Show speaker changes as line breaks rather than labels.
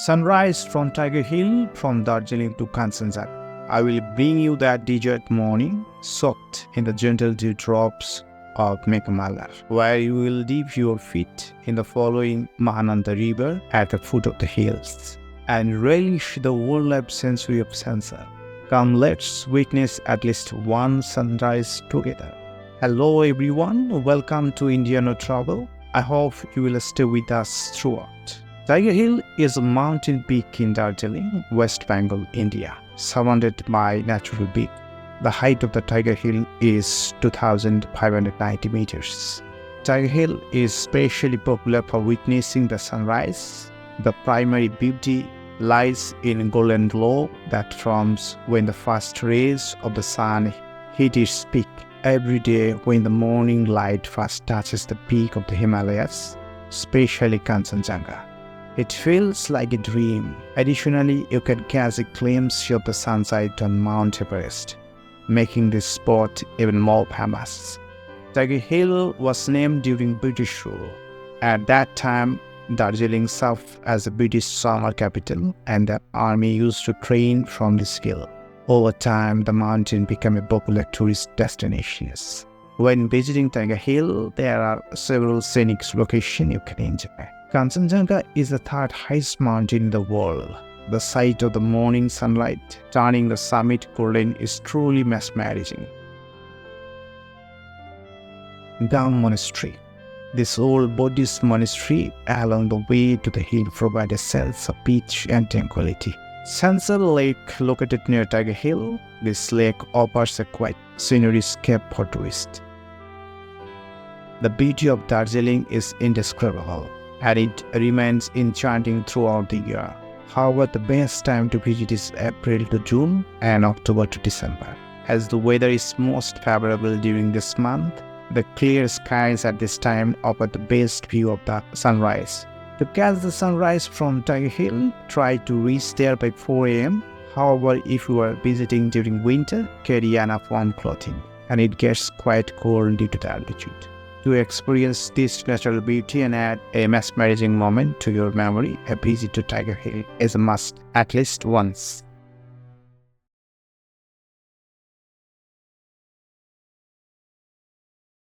Sunrise from Tiger Hill, from Darjeeling to Kanchenjunga. I will bring you that desert morning, soaked in the gentle dewdrops of Meghalaya, where you will dip your feet in the flowing Mahananda River at the foot of the hills and relish the wildlife sensory of sunset. Come, let's witness at least one sunrise together. Hello everyone, welcome to Indiano Travel. I hope you will stay with us throughout. Tiger Hill is a mountain peak in Darjeeling, West Bengal, India, surrounded by natural beauty. The height of the Tiger Hill is 2,590 meters. Tiger Hill is especially popular for witnessing the sunrise. The primary beauty lies in golden glow that forms when the first rays of the sun hit its peak. Every day when the morning light first touches the peak of the Himalayas, especially Kanchenjunga, it feels like a dream. Additionally, you can catch a glimpse of the sunset on Mount Everest, making this spot even more famous. Tiger Hill was named during British rule. At that time, Darjeeling served as a British summer capital, and the army used to train from this hill. Over time, the mountain became a popular tourist destination. When visiting Tiger Hill, there are several scenic locations you can enjoy. Kanchenjunga is the third highest mountain in the world. The sight of the morning sunlight turning the summit golden is truly mesmerizing. Gam Monastery. This old Buddhist monastery along the way to the hill provides a sense of peace and tranquility. Sunset Lake, located near Tiger Hill, this lake offers a quiet scenery-scape for tourists. The beauty of Darjeeling is indescribable, and it remains enchanting throughout the year. However, the best time to visit is April to June and October to December, as the weather is most favorable during this month. The clear skies at this time offer the best view of the sunrise. To catch the sunrise from Tiger Hill, try to reach there by 4 a.m. However, if you are visiting during winter, carry enough warm clothing, and it gets quite cold due to the altitude. To experience this natural beauty and add a mesmerizing moment to your memory, a visit to Tiger Hill is a must at least once.